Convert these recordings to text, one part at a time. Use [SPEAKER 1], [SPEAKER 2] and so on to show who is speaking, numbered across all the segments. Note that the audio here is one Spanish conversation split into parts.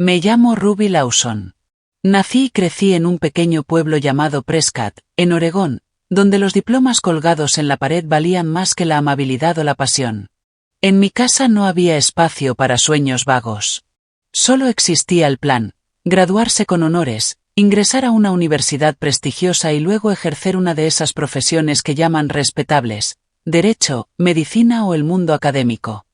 [SPEAKER 1] Me llamo Ruby Lawson. Nací y crecí en un pequeño pueblo llamado Prescott, en Oregón, donde los diplomas colgados en la pared valían más que la amabilidad o la pasión. En mi casa no había espacio para sueños vagos. Solo existía el plan: graduarse con honores, ingresar a una universidad prestigiosa y luego ejercer una de esas profesiones que llaman respetables: derecho, medicina o el mundo académico.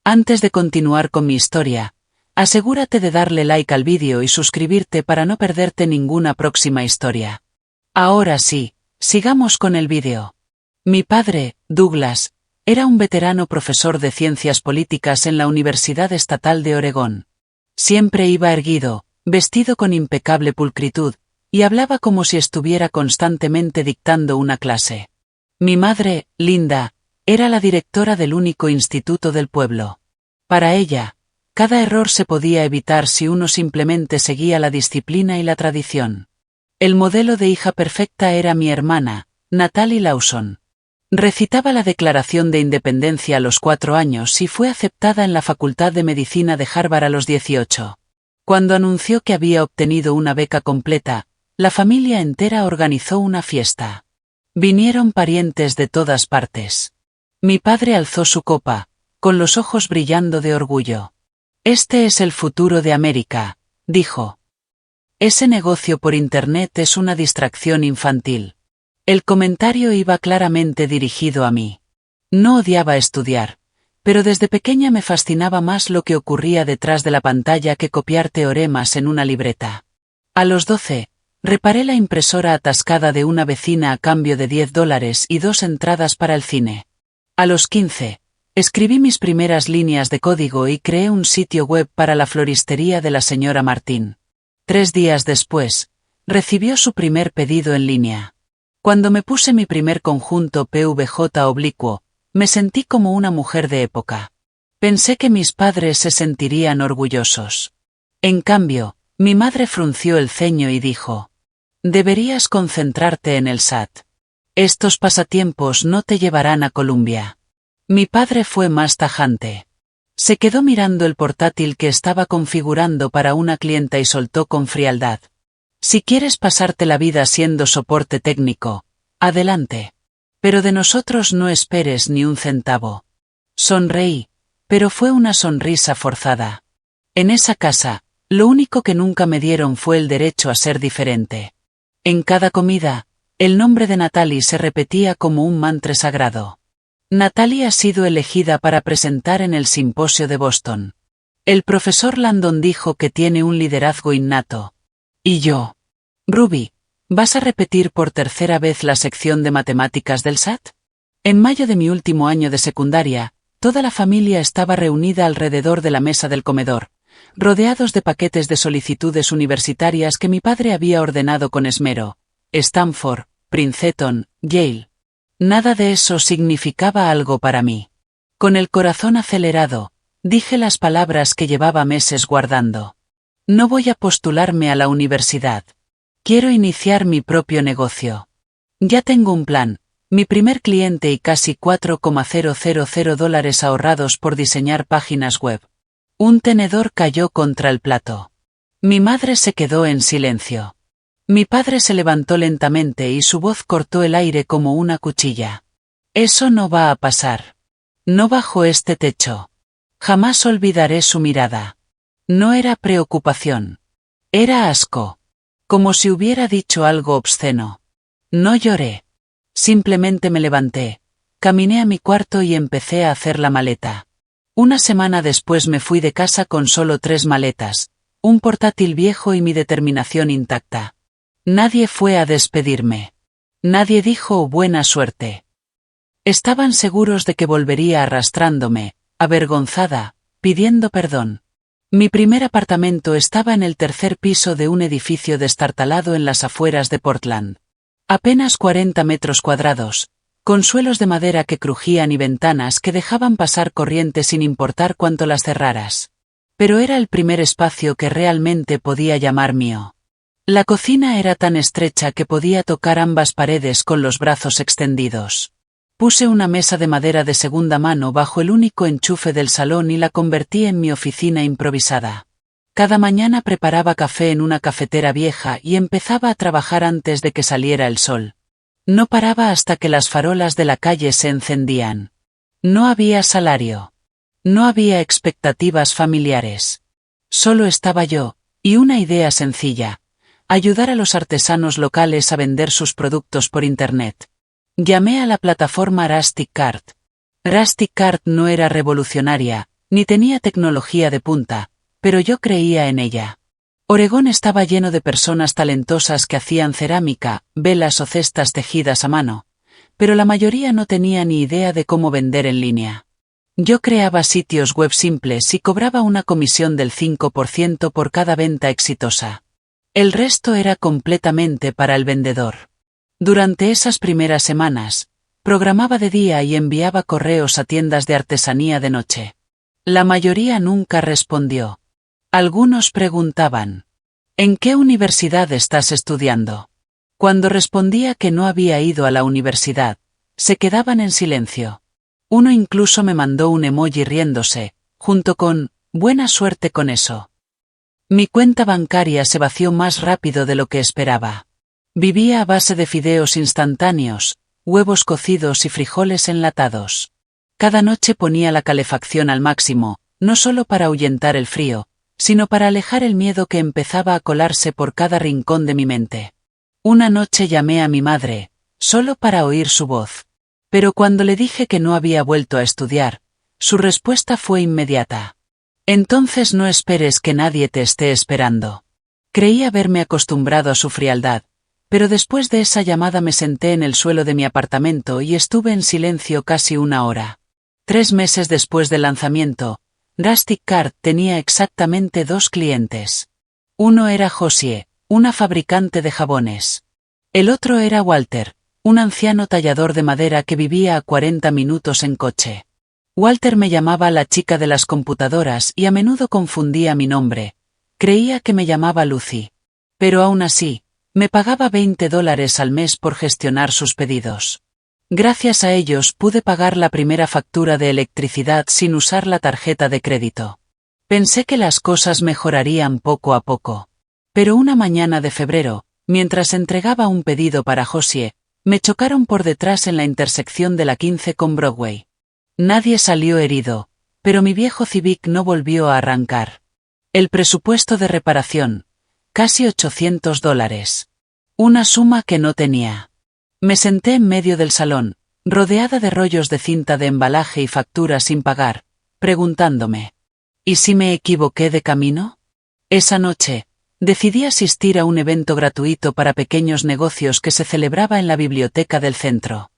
[SPEAKER 1] Antes de continuar con mi historia, asegúrate de darle like al vídeo y suscribirte para no perderte ninguna próxima historia. Ahora sí, sigamos con el vídeo. Mi padre, Douglas, era un veterano profesor de ciencias políticas en la Universidad Estatal de Oregón. Siempre iba erguido, vestido con impecable pulcritud, y hablaba como si estuviera constantemente dictando una clase. Mi madre, Linda, era la directora del único instituto del pueblo. Para ella, cada error se podía evitar si uno simplemente seguía la disciplina y la tradición. El modelo de hija perfecta era mi hermana, Natalie Lawson. Recitaba la Declaración de Independencia a los 4 años y fue aceptada en la Facultad de Medicina de Harvard a los 18. Cuando anunció que había obtenido una beca completa, la familia entera organizó una fiesta. Vinieron parientes de todas partes. Mi padre alzó su copa, con los ojos brillando de orgullo. «Este es el futuro de América», dijo. «Ese negocio por Internet es una distracción infantil». El comentario iba claramente dirigido a mí. No odiaba estudiar, pero desde pequeña me fascinaba más lo que ocurría detrás de la pantalla que copiar teoremas en una libreta. A los 12, reparé la impresora atascada de una vecina a cambio de $10 y 2 entradas para el cine. A los 15, escribí mis primeras líneas de código y creé un sitio web para la floristería de la señora Martín. 3 días después, recibió su primer pedido en línea. Cuando me puse mi primer conjunto PVJ oblicuo, me sentí como una mujer de época. Pensé que mis padres se sentirían orgullosos. En cambio, mi madre frunció el ceño y dijo: «Deberías concentrarte en el SAT. Estos pasatiempos no te llevarán a Columbia». Mi padre fue más tajante. Se quedó mirando el portátil que estaba configurando para una clienta y soltó con frialdad: «Si quieres pasarte la vida siendo soporte técnico, adelante. Pero de nosotros no esperes ni un centavo». Sonreí, pero fue una sonrisa forzada. En esa casa, lo único que nunca me dieron fue el derecho a ser diferente. En cada comida, el nombre de Natalie se repetía como un mantra sagrado. Natalie ha sido elegida para presentar en el simposio de Boston. El profesor Landon dijo que tiene un liderazgo innato. Y yo: «Ruby, ¿vas a repetir por tercera vez la sección de matemáticas del SAT?» En mayo de mi último año de secundaria, toda la familia estaba reunida alrededor de la mesa del comedor, rodeados de paquetes de solicitudes universitarias que mi padre había ordenado con esmero: Stanford, Princeton, Yale. Nada de eso significaba algo para mí. Con el corazón acelerado, dije las palabras que llevaba meses guardando. «No voy a postularme a la universidad. Quiero iniciar mi propio negocio. Ya tengo un plan, mi primer cliente y casi $4,000 ahorrados por diseñar páginas web». Un tenedor cayó contra el plato. Mi madre se quedó en silencio. Mi padre se levantó lentamente y su voz cortó el aire como una cuchilla. «Eso no va a pasar. No bajo este techo». Jamás olvidaré su mirada. No era preocupación. Era asco. Como si hubiera dicho algo obsceno. No lloré. Simplemente me levanté, caminé a mi cuarto y empecé a hacer la maleta. Una semana después me fui de casa con solo 3 maletas, un portátil viejo y mi determinación intacta. Nadie fue a despedirme. Nadie dijo «buena suerte». Estaban seguros de que volvería arrastrándome, avergonzada, pidiendo perdón. Mi primer apartamento estaba en el 3er piso de un edificio destartalado en las afueras de Portland. Apenas 40 metros cuadrados, con suelos de madera que crujían y ventanas que dejaban pasar corriente sin importar cuánto las cerraras. Pero era el primer espacio que realmente podía llamar mío. La cocina era tan estrecha que podía tocar ambas paredes con los brazos extendidos. Puse una mesa de madera de segunda mano bajo el único enchufe del salón y la convertí en mi oficina improvisada. Cada mañana preparaba café en una cafetera vieja y empezaba a trabajar antes de que saliera el sol. No paraba hasta que las farolas de la calle se encendían. No había salario. No había expectativas familiares. Solo estaba yo, y una idea sencilla: ayudar a los artesanos locales a vender sus productos por Internet. Llamé a la plataforma Rustic Cart. Rustic Cart no era revolucionaria, ni tenía tecnología de punta, pero yo creía en ella. Oregón estaba lleno de personas talentosas que hacían cerámica, velas o cestas tejidas a mano, pero la mayoría no tenía ni idea de cómo vender en línea. Yo creaba sitios web simples y cobraba una comisión del 5% por cada venta exitosa. El resto era completamente para el vendedor. Durante esas primeras semanas, programaba de día y enviaba correos a tiendas de artesanía de noche. La mayoría nunca respondió. Algunos preguntaban: ¿en qué universidad estás estudiando? Cuando respondía que no había ido a la universidad, se quedaban en silencio. Uno incluso me mandó un emoji riéndose, junto con «buena suerte con eso». Mi cuenta bancaria se vació más rápido de lo que esperaba. Vivía a base de fideos instantáneos, huevos cocidos y frijoles enlatados. Cada noche ponía la calefacción al máximo, no solo para ahuyentar el frío, sino para alejar el miedo que empezaba a colarse por cada rincón de mi mente. Una noche llamé a mi madre, solo para oír su voz. Pero cuando le dije que no había vuelto a estudiar, su respuesta fue inmediata. Entonces no esperes que nadie te esté esperando. Creí haberme acostumbrado a su frialdad, pero después de esa llamada me senté en el suelo de mi apartamento y estuve en silencio casi una hora. 3 meses después del lanzamiento, Rustic Cart tenía exactamente 2 clientes. Uno era Josie, una fabricante de jabones. El otro era Walter, un anciano tallador de madera que vivía a 40 minutos en coche. Walter me llamaba la chica de las computadoras y a menudo confundía mi nombre. Creía que me llamaba Lucy. Pero aún así, me pagaba $20 al mes por gestionar sus pedidos. Gracias a ellos pude pagar la primera factura de electricidad sin usar la tarjeta de crédito. Pensé que las cosas mejorarían poco a poco. Pero una mañana de febrero, mientras entregaba un pedido para Josie, me chocaron por detrás en la intersección de la 15 con Broadway. Nadie salió herido, pero mi viejo Civic no volvió a arrancar. El presupuesto de reparación, casi $800. Una suma que no tenía. Me senté en medio del salón, rodeada de rollos de cinta de embalaje y facturas sin pagar, preguntándome: ¿y si me equivoqué de camino? Esa noche, decidí asistir a un evento gratuito para pequeños negocios que se celebraba en la biblioteca del centro.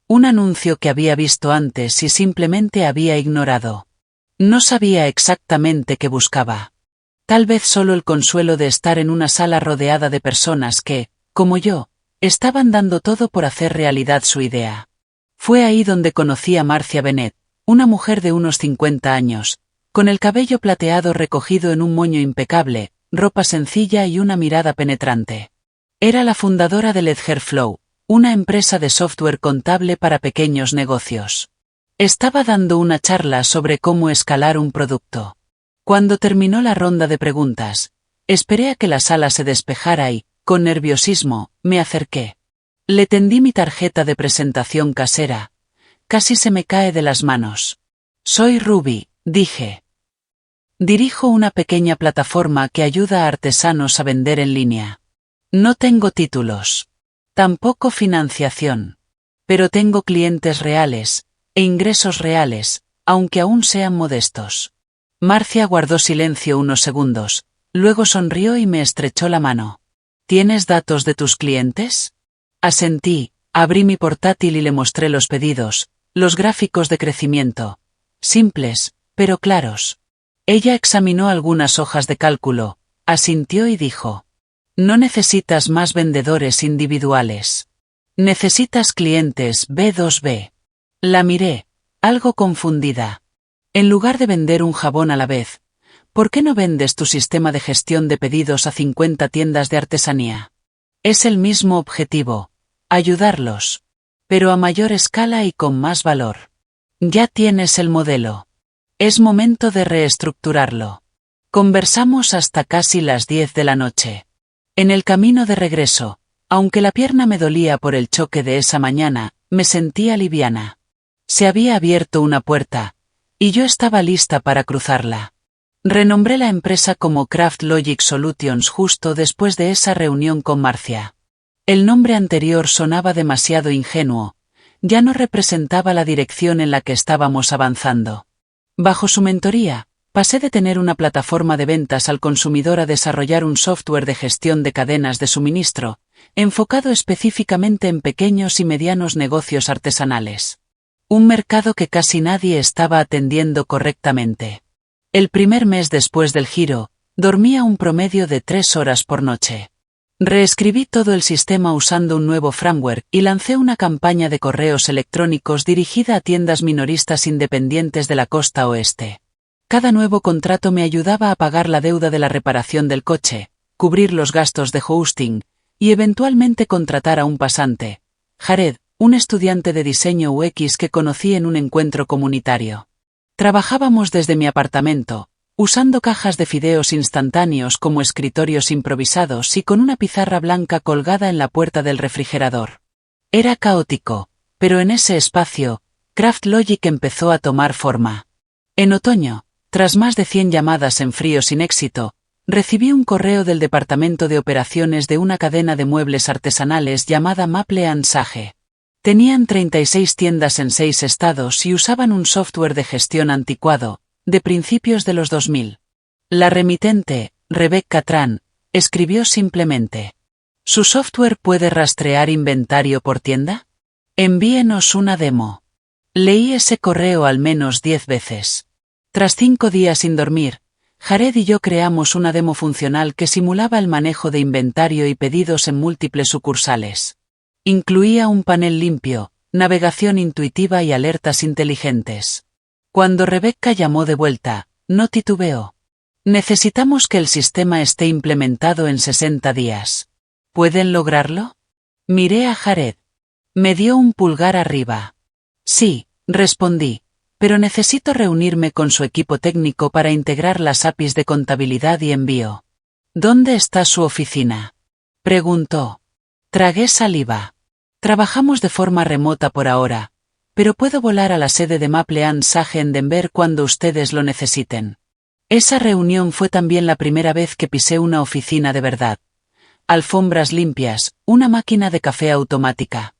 [SPEAKER 1] Un anuncio que había visto antes y simplemente había ignorado. No sabía exactamente qué buscaba. Tal vez solo el consuelo de estar en una sala rodeada de personas que, como yo, estaban dando todo por hacer realidad su idea. Fue ahí donde conocí a Marcia Bennett, una mujer de unos 50 años, con el cabello plateado recogido en un moño impecable, ropa sencilla y una mirada penetrante. Era la fundadora de Ledgerflow, una empresa de software contable para pequeños negocios. Estaba dando una charla sobre cómo escalar un producto. Cuando terminó la ronda de preguntas, esperé a que la sala se despejara y, con nerviosismo, me acerqué. Le tendí mi tarjeta de presentación casera. Casi se me cae de las manos. Soy Ruby, dije. Dirijo una pequeña plataforma que ayuda a artesanos a vender en línea. No tengo títulos. Tampoco financiación. Pero tengo clientes reales, e ingresos reales, aunque aún sean modestos. Marcia guardó silencio unos segundos, luego sonrió y me estrechó la mano. ¿Tienes datos de tus clientes? Asentí, abrí mi portátil y le mostré los pedidos, los gráficos de crecimiento. Simples, pero claros. Ella examinó algunas hojas de cálculo, asintió y dijo: no necesitas más vendedores individuales. Necesitas clientes B2B. La miré, algo confundida. En lugar de vender un jabón a la vez, ¿por qué no vendes tu sistema de gestión de pedidos a 50 tiendas de artesanía? Es el mismo objetivo, ayudarlos, pero a mayor escala y con más valor. Ya tienes el modelo. Es momento de reestructurarlo. Conversamos hasta casi las 10 de la noche. En el camino de regreso, aunque la pierna me dolía por el choque de esa mañana, me sentía liviana. Se había abierto una puerta, y yo estaba lista para cruzarla. Renombré la empresa como Craft Logic Solutions justo después de esa reunión con Marcia. El nombre anterior sonaba demasiado ingenuo, ya no representaba la dirección en la que estábamos avanzando. Bajo su mentoría, pasé de tener una plataforma de ventas al consumidor a desarrollar un software de gestión de cadenas de suministro, enfocado específicamente en pequeños y medianos negocios artesanales. Un mercado que casi nadie estaba atendiendo correctamente. El primer mes después del giro, dormía un promedio de 3 horas por noche. Reescribí todo el sistema usando un nuevo firmware y lancé una campaña de correos electrónicos dirigida a tiendas minoristas independientes de la costa oeste. Cada nuevo contrato me ayudaba a pagar la deuda de la reparación del coche, cubrir los gastos de hosting, y eventualmente contratar a un pasante, Jared, un estudiante de diseño UX que conocí en un encuentro comunitario. Trabajábamos desde mi apartamento, usando cajas de fideos instantáneos como escritorios improvisados y con una pizarra blanca colgada en la puerta del refrigerador. Era caótico, pero en ese espacio, Craft Logic empezó a tomar forma. En otoño, tras más de 100 llamadas en frío sin éxito, recibí un correo del departamento de operaciones de una cadena de muebles artesanales llamada Maple & Sage. Tenían 36 tiendas en 6 estados y usaban un software de gestión anticuado, de principios de los 2000. La remitente, Rebecca Tran, escribió simplemente: ¿su software puede rastrear inventario por tienda? Envíenos una demo. Leí ese correo al menos 10 veces. Tras 5 días sin dormir, Jared y yo creamos una demo funcional que simulaba el manejo de inventario y pedidos en múltiples sucursales. Incluía un panel limpio, navegación intuitiva y alertas inteligentes. Cuando Rebecca llamó de vuelta, no titubeó. Necesitamos que el sistema esté implementado en 60 días. ¿Pueden lograrlo? Miré a Jared. Me dio un pulgar arriba. Sí, respondí, pero necesito reunirme con su equipo técnico para integrar las APIs de contabilidad y envío. ¿Dónde está su oficina?, preguntó. Tragué saliva. Trabajamos de forma remota por ahora, pero puedo volar a la sede de Maple & Sage en Denver cuando ustedes lo necesiten. Esa reunión fue también la primera vez que pisé una oficina de verdad. Alfombras limpias, una máquina de café automática.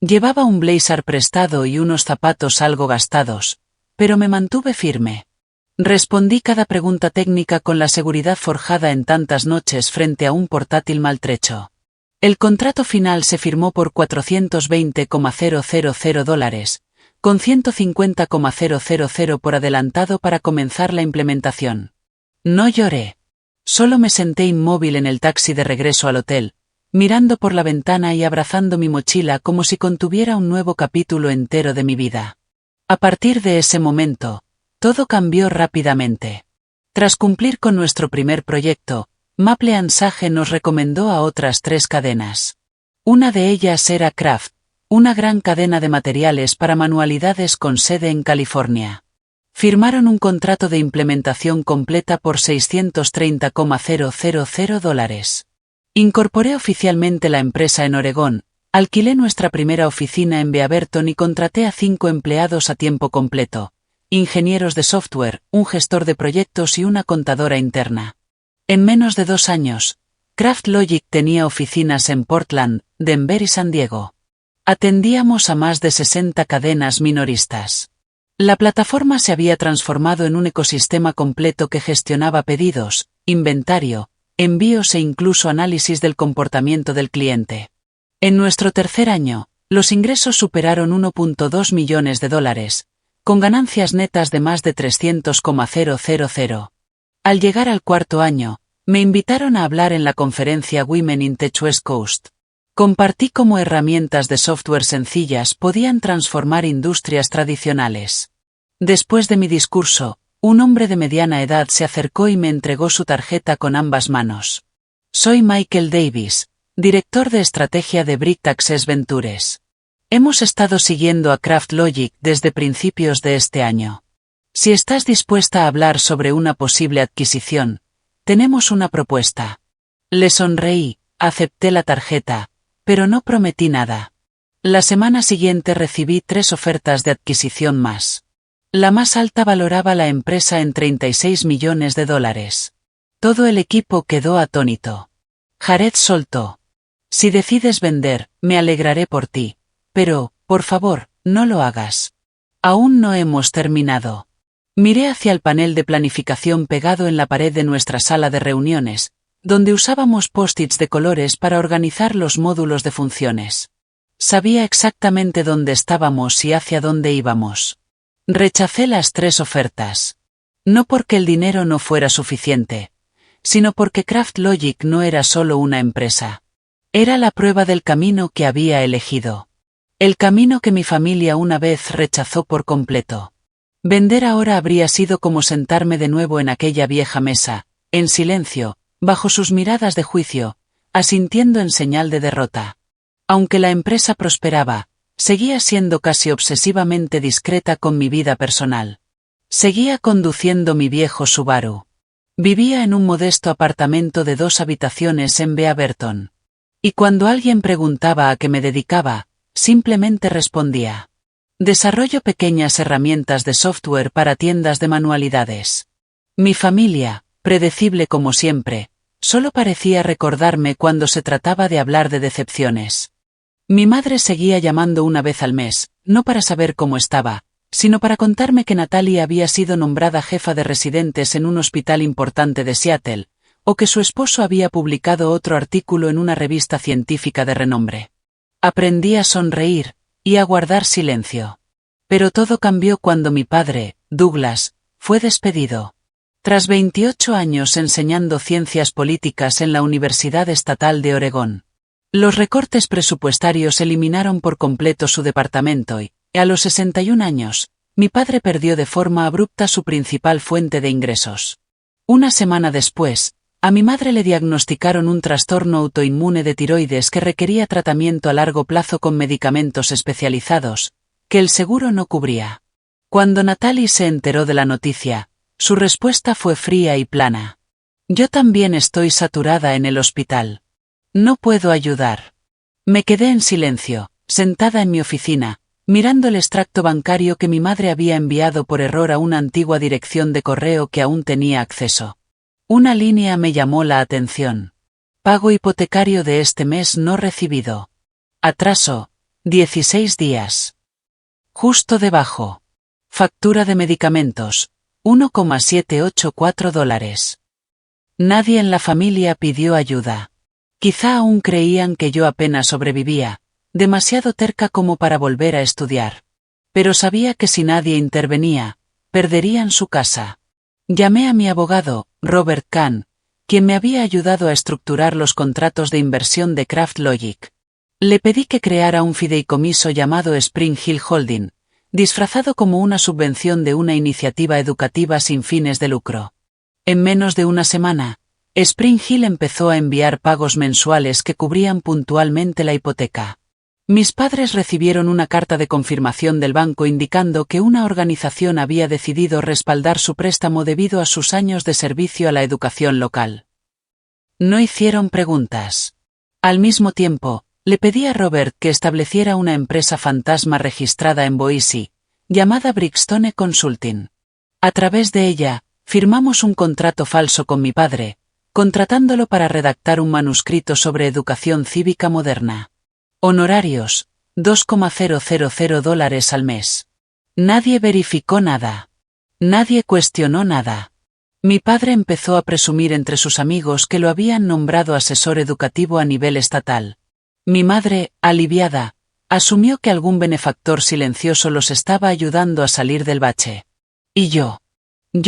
[SPEAKER 1] Llevaba un blazer prestado y unos zapatos algo gastados, pero me mantuve firme. Respondí cada pregunta técnica con la seguridad forjada en tantas noches frente a un portátil maltrecho. El contrato final se firmó por $420,000, con $150,000 por adelantado para comenzar la implementación. No lloré. Solo me senté inmóvil en el taxi de regreso al hotel, mirando por la ventana y abrazando mi mochila como si contuviera un nuevo capítulo entero de mi vida. A partir de ese momento, todo cambió rápidamente. Tras cumplir con nuestro primer proyecto, Maple & Sage nos recomendó a otras 3 cadenas. Una de ellas era Craft, una gran cadena de materiales para manualidades con sede en California. Firmaron un contrato de implementación completa por $630,000. Incorporé oficialmente la empresa en Oregón, alquilé nuestra primera oficina en Beaverton y contraté a 5 empleados a tiempo completo, ingenieros de software, un gestor de proyectos y una contadora interna. En menos de 2 años, Craft Logic tenía oficinas en Portland, Denver y San Diego. Atendíamos a más de 60 cadenas minoristas. La plataforma se había transformado en un ecosistema completo que gestionaba pedidos, inventario, envíos e incluso análisis del comportamiento del cliente. En nuestro tercer año, los ingresos superaron $1.2 millones, con ganancias netas de más de $300,000. Al llegar al cuarto año, me invitaron a hablar en la conferencia Women in Tech West Coast. Compartí cómo herramientas de software sencillas podían transformar industrias tradicionales. Después de mi discurso, un hombre de mediana edad se acercó y me entregó su tarjeta con ambas manos. Soy Michael Davis, director de estrategia de Brick Access Ventures. Hemos estado siguiendo a Craft Logic desde principios de este año. Si estás dispuesta a hablar sobre una posible adquisición, tenemos una propuesta. Le sonreí, acepté la tarjeta, pero no prometí nada. La semana siguiente recibí 3 ofertas de adquisición más. La más alta valoraba la empresa en $36 millones. Todo el equipo quedó atónito. Jared soltó. Si decides vender, me alegraré por ti. Pero, por favor, no lo hagas. Aún no hemos terminado. Miré hacia el panel de planificación pegado en la pared de nuestra sala de reuniones, donde usábamos post-its de colores para organizar los módulos de funciones. Sabía exactamente dónde estábamos y hacia dónde íbamos. Rechacé las 3 ofertas. No porque el dinero no fuera suficiente, sino porque CraftLogic no era solo una empresa. Era la prueba del camino que había elegido. El camino que mi familia una vez rechazó por completo. Vender ahora habría sido como sentarme de nuevo en aquella vieja mesa, en silencio, bajo sus miradas de juicio, asintiendo en señal de derrota. Aunque la empresa prosperaba, seguía siendo casi obsesivamente discreta con mi vida personal. Seguía conduciendo mi viejo Subaru. Vivía en un modesto apartamento de 2 habitaciones en Beaverton. Y cuando alguien preguntaba a qué me dedicaba, simplemente respondía: desarrollo pequeñas herramientas de software para tiendas de manualidades. Mi familia, predecible como siempre, solo parecía recordarme cuando se trataba de hablar de decepciones. Mi madre seguía llamando una vez al mes, no para saber cómo estaba, sino para contarme que Natalie había sido nombrada jefa de residentes en un hospital importante de Seattle, o que su esposo había publicado otro artículo en una revista científica de renombre. Aprendí a sonreír y a guardar silencio. Pero todo cambió cuando mi padre, Douglas, fue despedido. Tras 28 años enseñando ciencias políticas en la Universidad Estatal de Oregón. Los recortes presupuestarios eliminaron por completo su departamento y, a los 61 años, mi padre perdió de forma abrupta su principal fuente de ingresos. Una semana después, a mi madre le diagnosticaron un trastorno autoinmune de tiroides que requería tratamiento a largo plazo con medicamentos especializados, que el seguro no cubría. Cuando Natalie se enteró de la noticia, su respuesta fue fría y plana. Yo también estoy saturada en el hospital. No puedo ayudar. Me quedé en silencio, sentada en mi oficina, mirando el extracto bancario que mi madre había enviado por error a una antigua dirección de correo que aún tenía acceso. Una línea me llamó la atención. Pago hipotecario de este mes no recibido. Atraso, 16 días. Justo debajo. Factura de medicamentos, $1,784. Nadie en la familia pidió ayuda. Quizá aún creían que yo apenas sobrevivía, demasiado terca como para volver a estudiar. Pero sabía que si nadie intervenía, perderían su casa. Llamé a mi abogado, Robert Kahn, quien me había ayudado a estructurar los contratos de inversión de CraftLogic. Le pedí que creara un fideicomiso llamado Spring Hill Holding, disfrazado como una subvención de una iniciativa educativa sin fines de lucro. En menos de una semana, Spring Hill empezó a enviar pagos mensuales que cubrían puntualmente la hipoteca. Mis padres recibieron una carta de confirmación del banco indicando que una organización había decidido respaldar su préstamo debido a sus años de servicio a la educación local. No hicieron preguntas. Al mismo tiempo, le pedí a Robert que estableciera una empresa fantasma registrada en Boise, llamada Brickstone Consulting. A través de ella, firmamos un contrato falso con mi padre, contratándolo para redactar un manuscrito sobre educación cívica moderna. Honorarios, $2,000 al mes. Nadie verificó nada. Nadie cuestionó nada. Mi padre empezó a presumir entre sus amigos que lo habían nombrado asesor educativo a nivel estatal. Mi madre, aliviada, asumió que algún benefactor silencioso los estaba ayudando a salir del bache. Y yo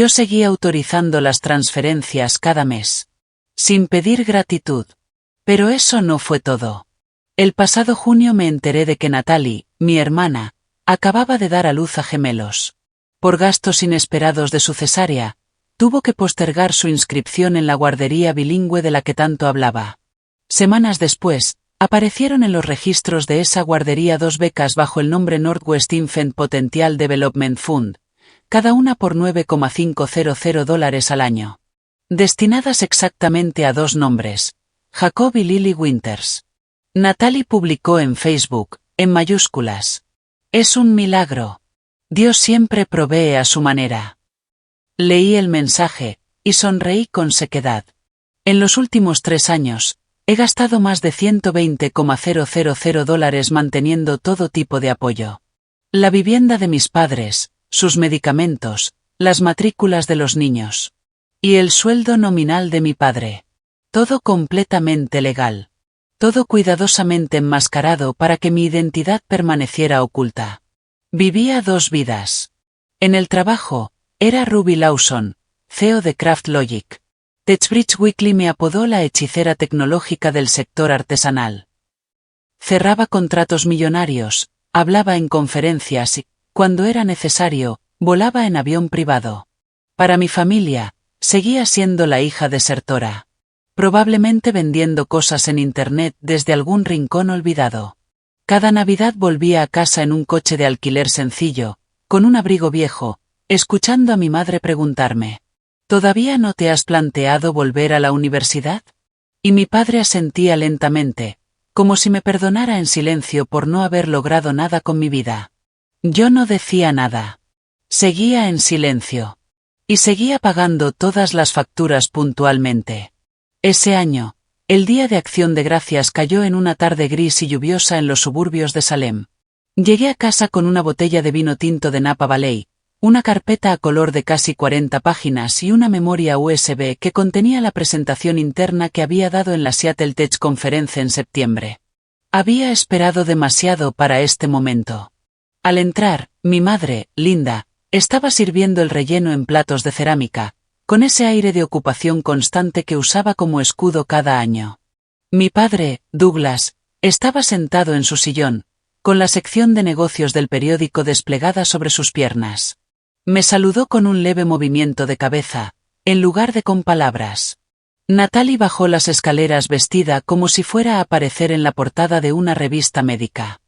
[SPEAKER 1] seguía autorizando las transferencias cada mes. Sin pedir gratitud. Pero eso no fue todo. El pasado junio me enteré de que Natalie, mi hermana, acababa de dar a luz a gemelos. Por gastos inesperados de su cesárea, tuvo que postergar su inscripción en la guardería bilingüe de la que tanto hablaba. Semanas después, aparecieron en los registros de esa guardería 2 becas bajo el nombre Northwest Infant Potential Development Fund, cada una por $9,500 al año. Destinadas exactamente a 2 nombres, Jacob y Lily Winters. Natalie publicó en Facebook, en mayúsculas: «Es un milagro. Dios siempre provee a su manera». Leí el mensaje, y sonreí con sequedad. En los últimos 3 años, he gastado más de $120,000 manteniendo todo tipo de apoyo. La vivienda de mis padres, sus medicamentos, las matrículas de los niños. Y el sueldo nominal de mi padre. Todo completamente legal. Todo cuidadosamente enmascarado para que mi identidad permaneciera oculta. Vivía 2 vidas. En el trabajo, era Ruby Lawson, CEO de CraftLogic. TechBridge Weekly me apodó la hechicera tecnológica del sector artesanal. Cerraba contratos millonarios, hablaba en conferencias y, cuando era necesario, volaba en avión privado. Para mi familia, seguía siendo la hija desertora. Probablemente vendiendo cosas en Internet desde algún rincón olvidado. Cada Navidad volvía a casa en un coche de alquiler sencillo, con un abrigo viejo, escuchando a mi madre preguntarme: ¿todavía no te has planteado volver a la universidad? Y mi padre asentía lentamente, como si me perdonara en silencio por no haber logrado nada con mi vida. Yo no decía nada. Seguía en silencio. Y seguía pagando todas las facturas puntualmente. Ese año, el Día de Acción de Gracias cayó en una tarde gris y lluviosa en los suburbios de Salem. Llegué a casa con una botella de vino tinto de Napa Valley, una carpeta a color de casi 40 páginas y una memoria USB que contenía la presentación interna que había dado en la Seattle Tech Conference en septiembre. Había esperado demasiado para este momento. Al entrar, mi madre, Linda, estaba sirviendo el relleno en platos de cerámica, con ese aire de ocupación constante que usaba como escudo cada año. Mi padre, Douglas, estaba sentado en su sillón, con la sección de negocios del periódico desplegada sobre sus piernas. Me saludó con un leve movimiento de cabeza, en lugar de con palabras. Natalie bajó las escaleras vestida como si fuera a aparecer en la portada de una revista médica.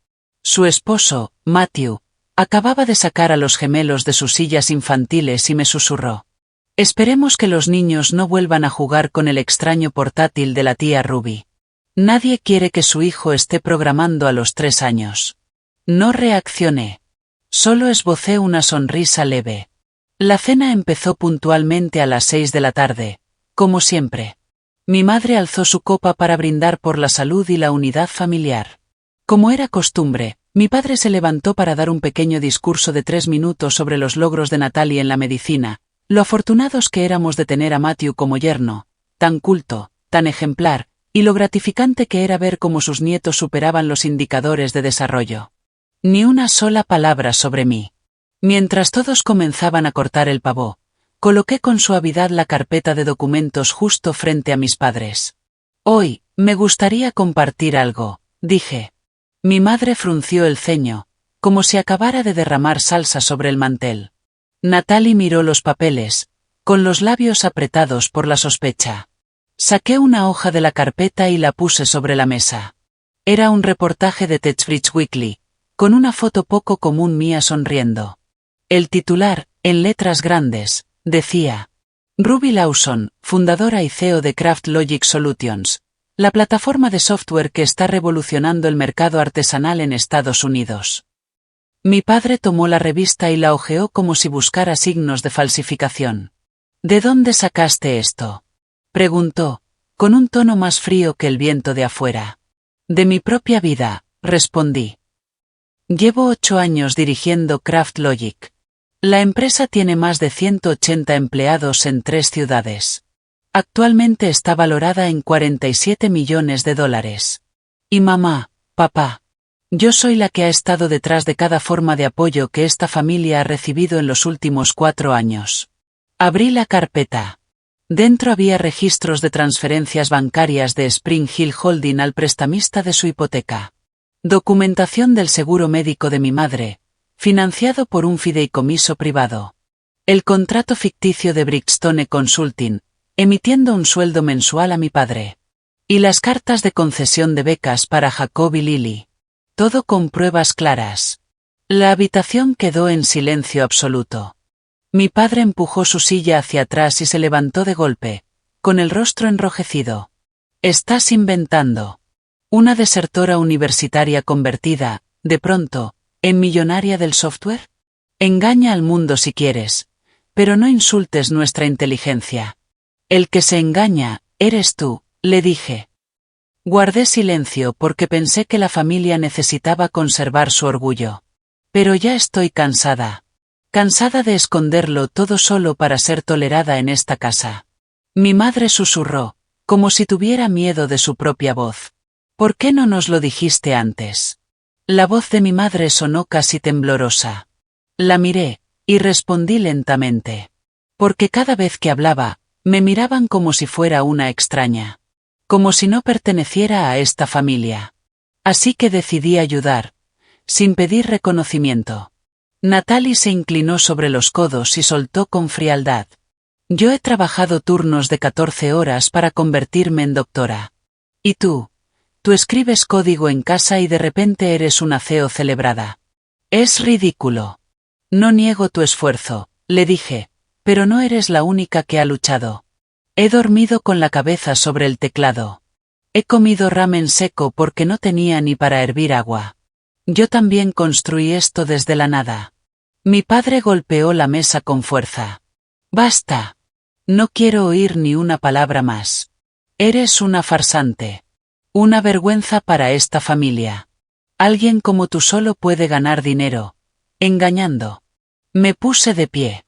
[SPEAKER 1] Su esposo, Matthew, acababa de sacar a los gemelos de sus sillas infantiles y me susurró: «Esperemos que los niños no vuelvan a jugar con el extraño portátil de la tía Ruby. Nadie quiere que su hijo esté programando a los 3 años». No reaccioné. Solo esbocé una sonrisa leve. La cena empezó puntualmente a las 6 de la tarde, como siempre. Mi madre alzó su copa para brindar por la salud y la unidad familiar. Como era costumbre, mi padre se levantó para dar un pequeño discurso de 3 minutos sobre los logros de Natalie en la medicina, lo afortunados que éramos de tener a Matthew como yerno, tan culto, tan ejemplar, y lo gratificante que era ver cómo sus nietos superaban los indicadores de desarrollo. Ni una sola palabra sobre mí. Mientras todos comenzaban a cortar el pavó, coloqué con suavidad la carpeta de documentos justo frente a mis padres. «Hoy, me gustaría compartir algo», dije. Mi madre frunció el ceño, como si acabara de derramar salsa sobre el mantel. Natalie miró los papeles, con los labios apretados por la sospecha. Saqué una hoja de la carpeta y la puse sobre la mesa. Era un reportaje de TechBridge Weekly, con una foto poco común mía sonriendo. El titular, en letras grandes, decía: «Ruby Lawson, fundadora y CEO de CraftLogic Solutions, la plataforma de software que está revolucionando el mercado artesanal en Estados Unidos». Mi padre tomó la revista y la hojeó como si buscara signos de falsificación. «¿De dónde sacaste esto?», preguntó, con un tono más frío que el viento de afuera. «De mi propia vida», respondí. Llevo 8 años dirigiendo CraftLogic. La empresa tiene más de 180 empleados en 3 ciudades. Actualmente está valorada en $47 millones. Y mamá, papá, yo soy la que ha estado detrás de cada forma de apoyo que esta familia ha recibido en los últimos 4 años. Abrí la carpeta. Dentro había registros de transferencias bancarias de Spring Hill Holding al prestamista de su hipoteca. Documentación del seguro médico de mi madre, financiado por un fideicomiso privado. El contrato ficticio de Brickstone Consulting, emitiendo un sueldo mensual a mi padre. Y las cartas de concesión de becas para Jacob y Lily. Todo con pruebas claras. La habitación quedó en silencio absoluto. Mi padre empujó su silla hacia atrás y se levantó de golpe, con el rostro enrojecido. Estás inventando. ¿Una desertora universitaria convertida, de pronto, en millonaria del software? Engaña al mundo si quieres, pero no insultes nuestra inteligencia. El que se engaña, eres tú, le dije. Guardé silencio porque pensé que la familia necesitaba conservar su orgullo. Pero ya estoy cansada. Cansada de esconderlo todo solo para ser tolerada en esta casa. Mi madre susurró, como si tuviera miedo de su propia voz. ¿Por qué no nos lo dijiste antes? La voz de mi madre sonó casi temblorosa. La miré, y respondí lentamente. Porque cada vez que hablaba, me miraban como si fuera una extraña. Como si no perteneciera a esta familia. Así que decidí ayudar, sin pedir reconocimiento. Natalie se inclinó sobre los codos y soltó con frialdad. Yo he trabajado turnos de 14 horas para convertirme en doctora. ¿Y tú? Tú escribes código en casa y de repente eres una CEO celebrada. Es ridículo. No niego tu esfuerzo, le dije, pero no eres la única que ha luchado. He dormido con la cabeza sobre el teclado. He comido ramen seco porque no tenía ni para hervir agua. Yo también construí esto desde la nada. Mi padre golpeó la mesa con fuerza. Basta. No quiero oír ni una palabra más. Eres una farsante. Una vergüenza para esta familia. Alguien como tú solo puede ganar dinero, engañando. Me puse de pie.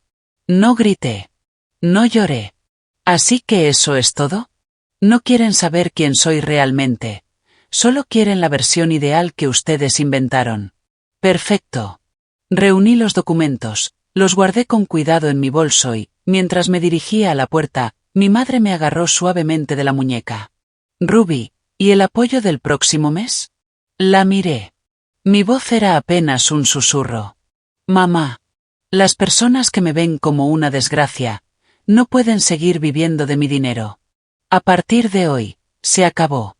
[SPEAKER 1] No grité. No lloré. ¿Así que eso es todo? No quieren saber quién soy realmente. Solo quieren la versión ideal que ustedes inventaron. Perfecto. Reuní los documentos, los guardé con cuidado en mi bolso y, mientras me dirigía a la puerta, mi madre me agarró suavemente de la muñeca. Ruby, ¿y el apoyo del próximo mes? La miré. Mi voz era apenas un susurro. Mamá. Las personas que me ven como una desgracia, no pueden seguir viviendo de mi dinero. A partir de hoy, se acabó.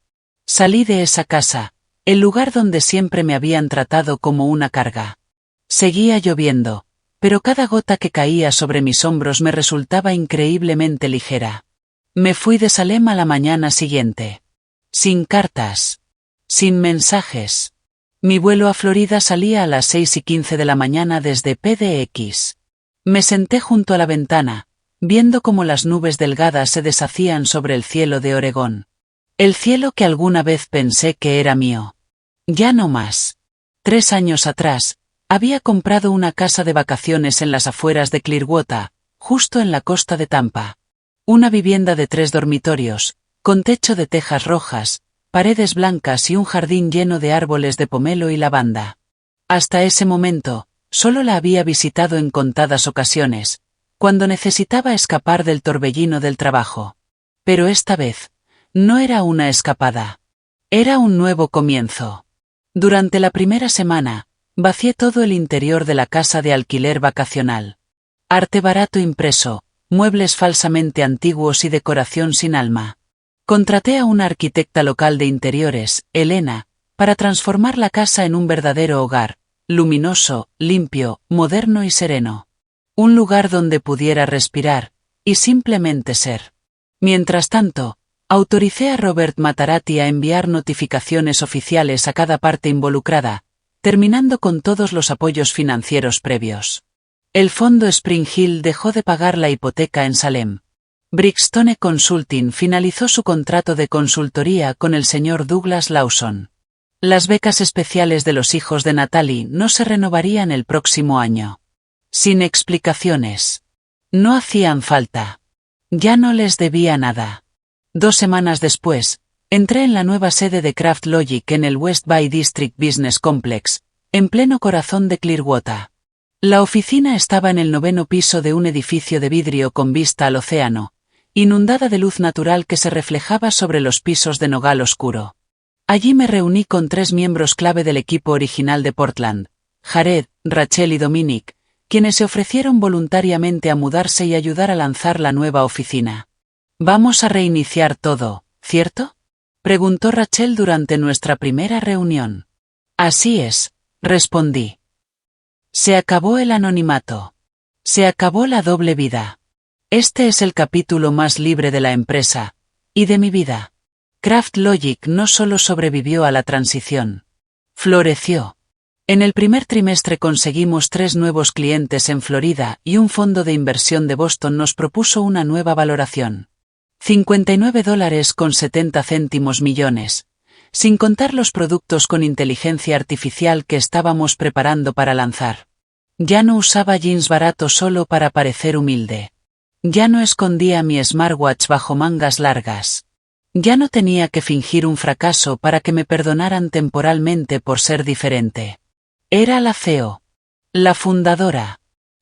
[SPEAKER 1] Salí de esa casa, el lugar donde siempre me habían tratado como una carga. Seguía lloviendo, pero cada gota que caía sobre mis hombros me resultaba increíblemente ligera. Me fui de Salem a la mañana siguiente. Sin cartas. Sin mensajes. Mi vuelo a Florida salía a las 6:15 de la mañana desde PDX. Me senté junto a la ventana, viendo cómo las nubes delgadas se deshacían sobre el cielo de Oregón. El cielo que alguna vez pensé que era mío. Ya no más. 3 años atrás, había comprado una casa de vacaciones en las afueras de Clearwater, justo en la costa de Tampa. Una vivienda de 3 dormitorios, con techo de tejas rojas, paredes blancas y un jardín lleno de árboles de pomelo y lavanda. Hasta ese momento, solo la había visitado en contadas ocasiones, cuando necesitaba escapar del torbellino del trabajo. Pero esta vez, no era una escapada. Era un nuevo comienzo. Durante la primera semana, vacié todo el interior de la casa de alquiler vacacional. Arte barato impreso, muebles falsamente antiguos y decoración sin alma. Contraté a una arquitecta local de interiores, Elena, para transformar la casa en un verdadero hogar, luminoso, limpio, moderno y sereno. Un lugar donde pudiera respirar, y simplemente ser. Mientras tanto, autoricé a Robert Matarati a enviar notificaciones oficiales a cada parte involucrada, terminando con todos los apoyos financieros previos. El fondo Spring Hill dejó de pagar la hipoteca en Salem. Brickstone Consulting finalizó su contrato de consultoría con el señor Douglas Lawson. Las becas especiales de los hijos de Natalie no se renovarían el próximo año. Sin explicaciones. No hacían falta. Ya no les debía nada. 2 semanas después, entré en la nueva sede de Craft Logic en el West Bay District Business Complex, en pleno corazón de Clearwater. La oficina estaba en el 9º piso de un edificio de vidrio con vista al océano, inundada de luz natural que se reflejaba sobre los pisos de nogal oscuro. Allí me reuní con 3 miembros clave del equipo original de Portland, Jared, Rachel y Dominic, quienes se ofrecieron voluntariamente a mudarse y ayudar a lanzar la nueva oficina. Vamos a reiniciar todo, ¿cierto? Preguntó Rachel durante nuestra primera reunión. Así es, respondí. Se acabó el anonimato. Se acabó la doble vida. Este es el capítulo más libre de la empresa, y de mi vida. CraftLogic no solo sobrevivió a la transición. Floreció. En el primer trimestre conseguimos 3 nuevos clientes en Florida y un fondo de inversión de Boston nos propuso una nueva valoración. $59.70 millones, sin contar los productos con inteligencia artificial que estábamos preparando para lanzar. Ya no usaba jeans baratos solo para parecer humilde. Ya no escondía mi smartwatch bajo mangas largas. Ya no tenía que fingir un fracaso para que me perdonaran temporalmente por ser diferente. Era la CEO. La fundadora.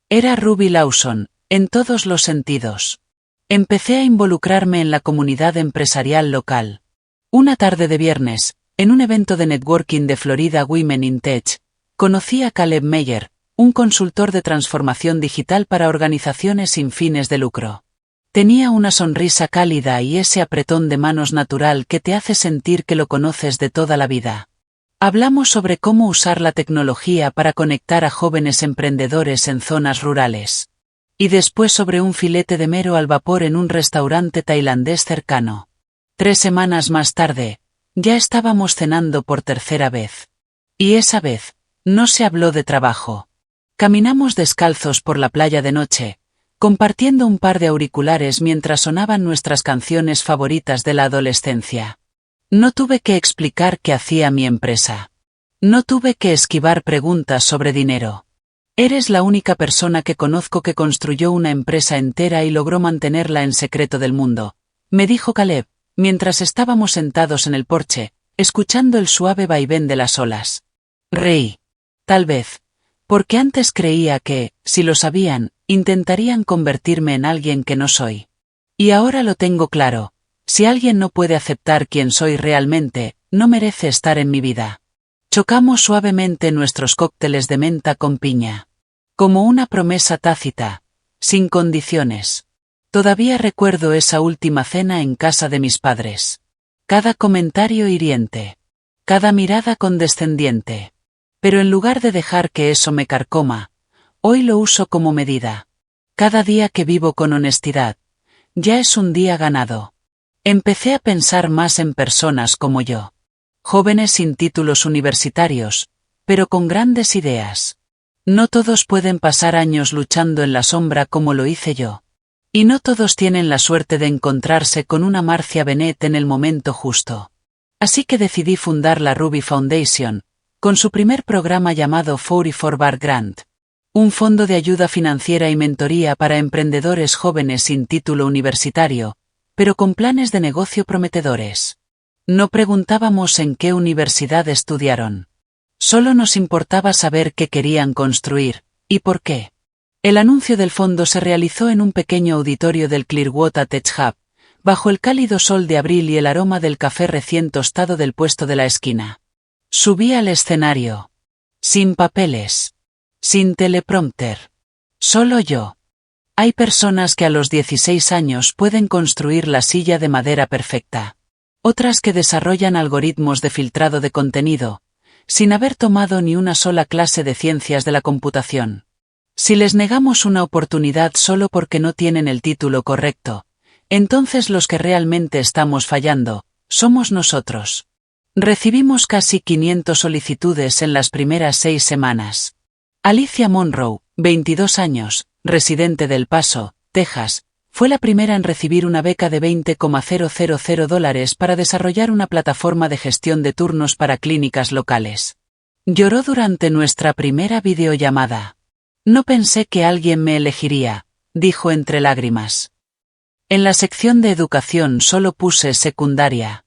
[SPEAKER 1] Era Ruby Lawson, en todos los sentidos. Empecé a involucrarme en la comunidad empresarial local. Una tarde de viernes, en un evento de networking de Florida Women in Tech, conocí a Caleb Meyer, un consultor de transformación digital para organizaciones sin fines de lucro. Tenía una sonrisa cálida y ese apretón de manos natural que te hace sentir que lo conoces de toda la vida. Hablamos sobre cómo usar la tecnología para conectar a jóvenes emprendedores en zonas rurales. Y después sobre un filete de mero al vapor en un restaurante tailandés cercano. 3 semanas más tarde, ya estábamos cenando por tercera vez. Y esa vez, no se habló de trabajo. Caminamos descalzos por la playa de noche, compartiendo un par de auriculares mientras sonaban nuestras canciones favoritas de la adolescencia. No tuve que explicar qué hacía mi empresa. No tuve que esquivar preguntas sobre dinero. Eres la única persona que conozco que construyó una empresa entera y logró mantenerla en secreto del mundo, me dijo Caleb, mientras estábamos sentados en el porche, escuchando el suave vaivén de las olas. Reí. Tal vez. Porque antes creía que, si lo sabían, intentarían convertirme en alguien que no soy. Y ahora lo tengo claro, si alguien no puede aceptar quién soy realmente, no merece estar en mi vida. Chocamos suavemente nuestros cócteles de menta con piña. Como una promesa tácita, sin condiciones. Todavía recuerdo esa última cena en casa de mis padres. Cada comentario hiriente. Cada mirada condescendiente. Pero en lugar de dejar que eso me carcoma, hoy lo uso como medida. Cada día que vivo con honestidad, ya es un día ganado. Empecé a pensar más en personas como yo. Jóvenes sin títulos universitarios, pero con grandes ideas. No todos pueden pasar años luchando en la sombra como lo hice yo. Y no todos tienen la suerte de encontrarse con una Marcia Bennett en el momento justo. Así que decidí fundar la Ruby Foundation, con su primer programa llamado 44 Bar Grant, un fondo de ayuda financiera y mentoría para emprendedores jóvenes sin título universitario, pero con planes de negocio prometedores. No preguntábamos en qué universidad estudiaron. Solo nos importaba saber qué querían construir, y por qué. El anuncio del fondo se realizó en un pequeño auditorio del Clearwater Tech Hub, bajo el cálido sol de abril y el aroma del café recién tostado del puesto de la esquina. Subí al escenario. Sin papeles. Sin teleprompter. Solo yo. Hay personas que a los 16 años pueden construir la silla de madera perfecta. Otras que desarrollan algoritmos de filtrado de contenido, sin haber tomado ni una sola clase de ciencias de la computación. Si les negamos una oportunidad solo porque no tienen el título correcto, entonces los que realmente estamos fallando, somos nosotros. Recibimos casi 500 solicitudes en las primeras 6 semanas. Alicia Monroe, 22 años, residente de El Paso, Texas, fue la primera en recibir una beca de $20,000 para desarrollar una plataforma de gestión de turnos para clínicas locales. Lloró durante nuestra primera videollamada. No pensé que alguien me elegiría, dijo entre lágrimas. En la sección de educación solo puse secundaria.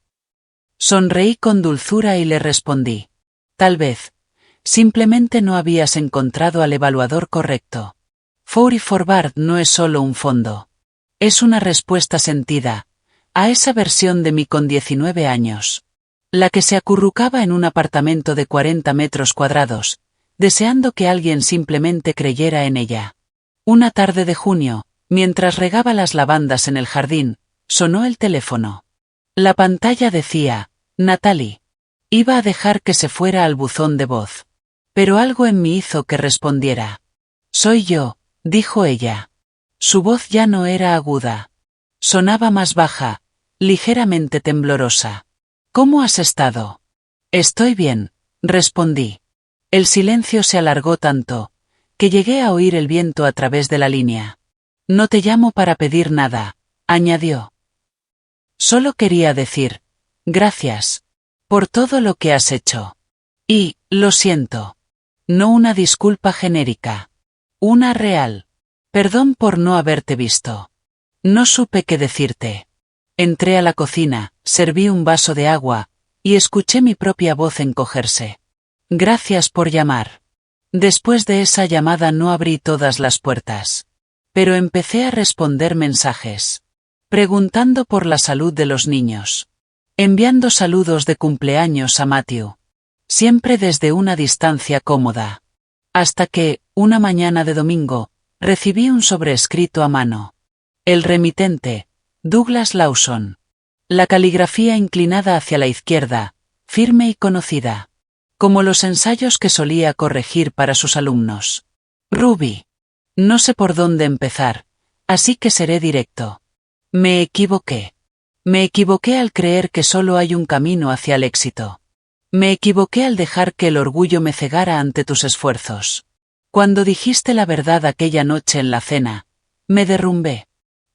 [SPEAKER 1] Sonreí con dulzura y le respondí. Tal vez. Simplemente no habías encontrado al evaluador correcto. 44 Bar no es solo un fondo. Es una respuesta sentida, a esa versión de mí con 19 años. La que se acurrucaba en un apartamento de 40 metros cuadrados, deseando que alguien simplemente creyera en ella. Una tarde de junio, mientras regaba las lavandas en el jardín, sonó el teléfono. La pantalla decía, Natalie. Iba a dejar que se fuera al buzón de voz. Pero algo en mí hizo que respondiera. Soy yo, dijo ella. Su voz ya no era aguda. Sonaba más baja, ligeramente temblorosa. ¿Cómo has estado? Estoy bien, respondí. El silencio se alargó tanto, que llegué a oír el viento a través de la línea. No te llamo para pedir nada, añadió. Solo quería decir, gracias, por todo lo que has hecho. Y, lo siento. No una disculpa genérica. Una real. Perdón por no haberte visto. No supe qué decirte. Entré a la cocina, serví un vaso de agua, y escuché mi propia voz encogerse. Gracias por llamar. Después de esa llamada no abrí todas las puertas. Pero empecé a responder mensajes. Preguntando por la salud de los niños. Enviando saludos de cumpleaños a Matthew. Siempre desde una distancia cómoda. Hasta que, una mañana de domingo, recibí un sobrescrito a mano. El remitente, Douglas Lawson. La caligrafía inclinada hacia la izquierda, firme y conocida. Como los ensayos que solía corregir para sus alumnos. Ruby. No sé por dónde empezar, así que seré directo. Me equivoqué. Me equivoqué al creer que solo hay un camino hacia el éxito. Me equivoqué al dejar que el orgullo me cegara ante tus esfuerzos. Cuando dijiste la verdad aquella noche en la cena, me derrumbé.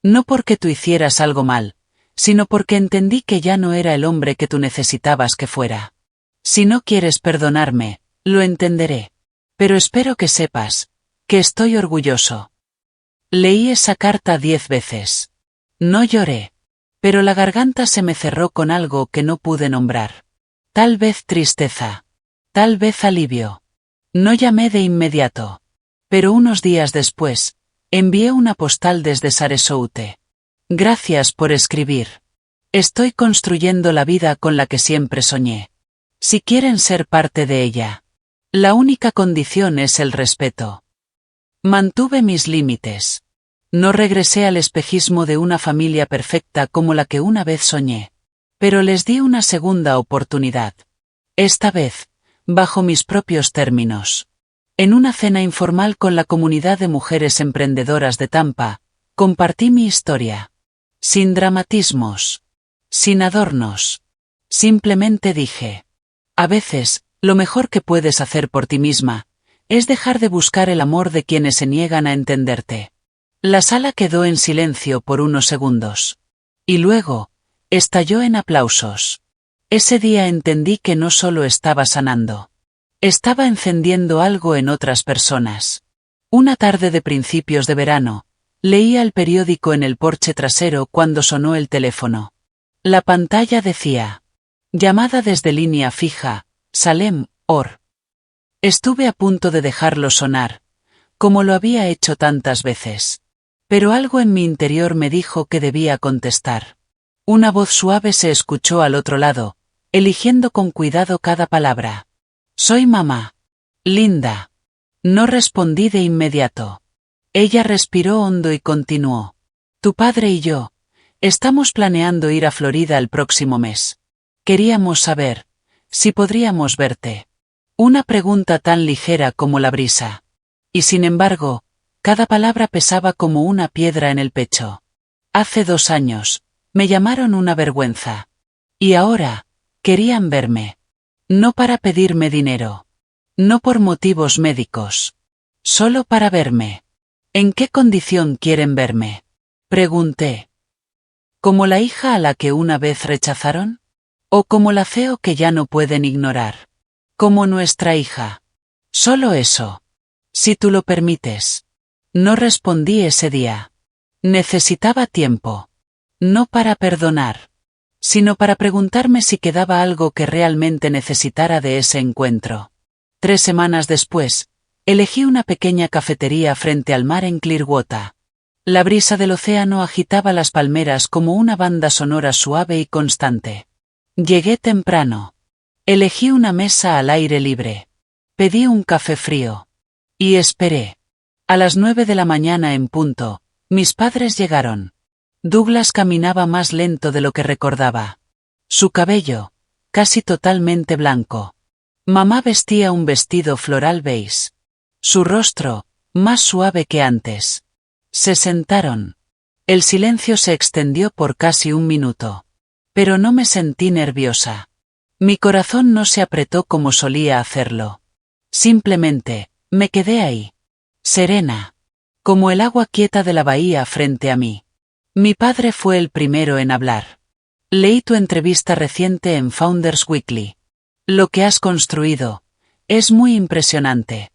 [SPEAKER 1] No porque tú hicieras algo mal, sino porque entendí que ya no era el hombre que tú necesitabas que fuera. Si no quieres perdonarme, lo entenderé. Pero espero que sepas, que estoy orgulloso. Leí esa carta 10 veces. No lloré. Pero la garganta se me cerró con algo que no pude nombrar. Tal vez tristeza. Tal vez alivio. No llamé de inmediato. Pero unos días después, envié una postal desde Sarasota. Gracias por escribir. Estoy construyendo la vida con la que siempre soñé. Si quieren ser parte de ella. La única condición es el respeto. Mantuve mis límites. No regresé al espejismo de una familia perfecta como la que una vez soñé. Pero les di una segunda oportunidad. Esta vez, bajo mis propios términos. En una cena informal con la comunidad de mujeres emprendedoras de Tampa, compartí mi historia. Sin dramatismos. Sin adornos. Simplemente dije. A veces, lo mejor que puedes hacer por ti misma, es dejar de buscar el amor de quienes se niegan a entenderte. La sala quedó en silencio por unos segundos. Y luego, estalló en aplausos. Ese día entendí que no solo estaba sanando. Estaba encendiendo algo en otras personas. Una tarde de principios de verano, leía el periódico en el porche trasero cuando sonó el teléfono. La pantalla decía: llamada desde línea fija, Salem, Or. Estuve a punto de dejarlo sonar, como lo había hecho tantas veces. Pero algo en mi interior me dijo que debía contestar. Una voz suave se escuchó al otro lado, eligiendo con cuidado cada palabra. Soy mamá. Linda. No respondí de inmediato. Ella respiró hondo y continuó. Tu padre y yo, estamos planeando ir a Florida el próximo mes. Queríamos saber, si podríamos verte. Una pregunta tan ligera como la brisa. Y sin embargo, cada palabra pesaba como una piedra en el pecho. Hace 2 años, me llamaron una vergüenza. Y ahora, querían verme. No para pedirme dinero. No por motivos médicos. Solo para verme. ¿En qué condición quieren verme? Pregunté. ¿Como la hija a la que una vez rechazaron? ¿O como la feo que ya no pueden ignorar? Como nuestra hija. Solo eso. Si tú lo permites. No respondí ese día. Necesitaba tiempo. No para perdonar, sino para preguntarme si quedaba algo que realmente necesitara de ese encuentro. 3 semanas después, elegí una pequeña cafetería frente al mar en Clearwater. La brisa del océano agitaba las palmeras como una banda sonora suave y constante. Llegué temprano. Elegí una mesa al aire libre. Pedí un café frío. Y esperé. A las 9 de la mañana en punto, mis padres llegaron. Douglas caminaba más lento de lo que recordaba. Su cabello, casi totalmente blanco. Mamá vestía un vestido floral beige. Su rostro, más suave que antes. Se sentaron. El silencio se extendió por casi un minuto. Pero no me sentí nerviosa. Mi corazón no se apretó como solía hacerlo. Simplemente, me quedé ahí. Serena. Como el agua quieta de la bahía frente a mí. Mi padre fue el primero en hablar. Leí tu entrevista reciente en Founders Weekly. Lo que has construido es muy impresionante.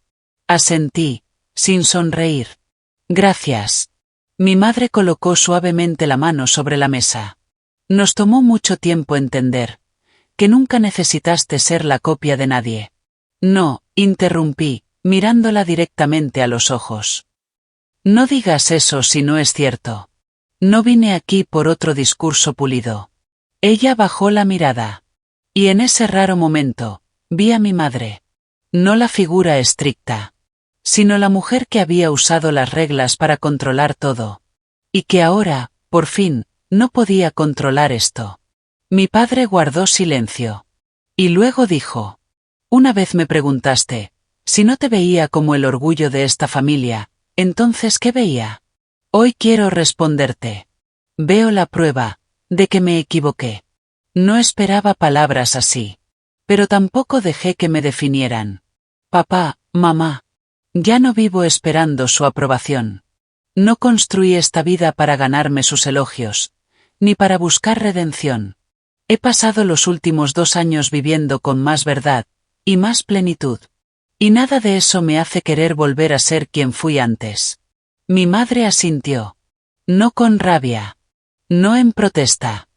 [SPEAKER 1] Asentí, sin sonreír. Gracias. Mi madre colocó suavemente la mano sobre la mesa. Nos tomó mucho tiempo entender que nunca necesitaste ser la copia de nadie. No, interrumpí, mirándola directamente a los ojos. No digas eso si no es cierto. No vine aquí por otro discurso pulido. Ella bajó la mirada. Y en ese raro momento, vi a mi madre. No la figura estricta, sino la mujer que había usado las reglas para controlar todo. Y que ahora, por fin, no podía controlar esto. Mi padre guardó silencio. Y luego dijo: una vez me preguntaste, si no te veía como el orgullo de esta familia, entonces ¿qué veía? Hoy quiero responderte. Veo la prueba de que me equivoqué. No esperaba palabras así. Pero tampoco dejé que me definieran. Papá, mamá. Ya no vivo esperando su aprobación. No construí esta vida para ganarme sus elogios, ni para buscar redención. He pasado los últimos 2 años viviendo con más verdad y más plenitud. Y nada de eso me hace querer volver a ser quien fui antes. Mi madre asintió. No con rabia. No en protesta.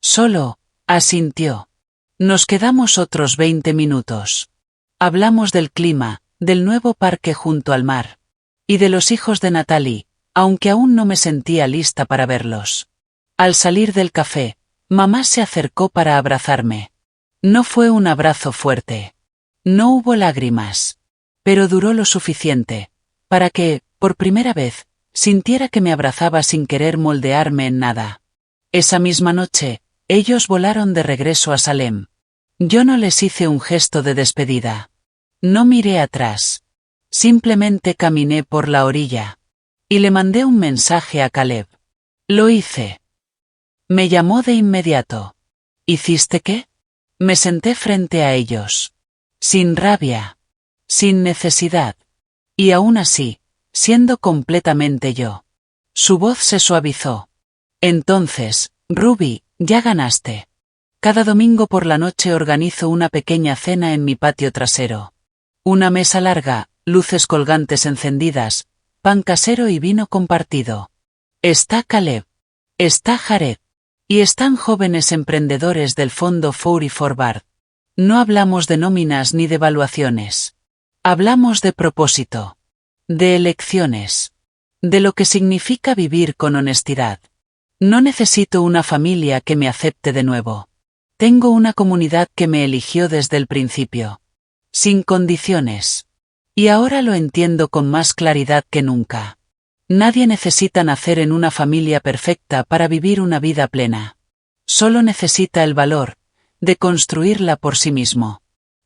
[SPEAKER 1] Solo, asintió. Nos quedamos otros 20 minutos. Hablamos del clima, del nuevo parque junto al mar. Y de los hijos de Natalie, aunque aún no me sentía lista para verlos. Al salir del café, mamá se acercó para abrazarme. No fue un abrazo fuerte. No hubo lágrimas. Pero duró lo suficiente para que, por primera vez, sintiera que me abrazaba sin querer moldearme en nada. Esa misma noche, ellos volaron de regreso a Salem. Yo no les hice un gesto de despedida. No miré atrás. Simplemente caminé por la orilla. Y le mandé un mensaje a Caleb. Lo hice. Me llamó de inmediato. ¿Hiciste qué? Me senté frente a ellos. Sin rabia. Sin necesidad. Y aún así, siendo completamente yo. Su voz se suavizó. Entonces, Ruby, ya ganaste. Cada domingo por la noche organizo una pequeña cena en mi patio trasero. Una mesa larga, luces colgantes encendidas, pan casero y vino compartido. Está Caleb. Está Jared. Y están jóvenes emprendedores del fondo 44 Bard. No hablamos de nóminas ni de evaluaciones. Hablamos de propósito. De elecciones. De lo que significa vivir con honestidad. No necesito una familia que me acepte de nuevo. Tengo una comunidad que me eligió desde el principio. Sin condiciones. Y ahora lo entiendo con más claridad que nunca. Nadie necesita nacer en una familia perfecta para vivir una vida plena. Solo necesita el valor de construirla por sí mismo.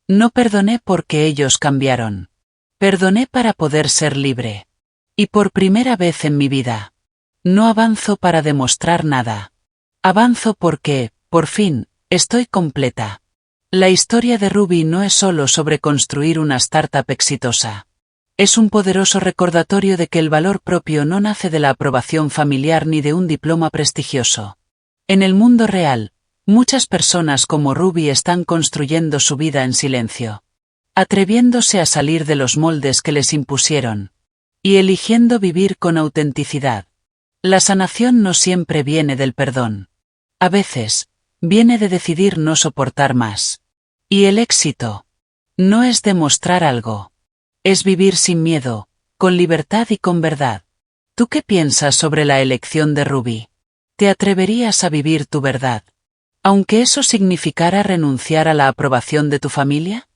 [SPEAKER 1] No perdoné porque ellos cambiaron. Perdoné para poder ser libre. Y por primera vez en mi vida, no avanzo para demostrar nada. Avanzo porque, por fin, estoy completa. La historia de Ruby no es solo sobre construir una startup exitosa. Es un poderoso recordatorio de que el valor propio no nace de la aprobación familiar ni de un diploma prestigioso. En el mundo real, muchas personas como Ruby están construyendo su vida en silencio. Atreviéndose a salir de los moldes que les impusieron. Y eligiendo vivir con autenticidad. La sanación no siempre viene del perdón. A veces, viene de decidir no soportar más. Y el éxito no es demostrar algo. Es vivir sin miedo, con libertad y con verdad. ¿Tú qué piensas sobre la elección de Ruby? ¿Te atreverías a vivir tu verdad? Aunque eso significara renunciar a la aprobación de tu familia?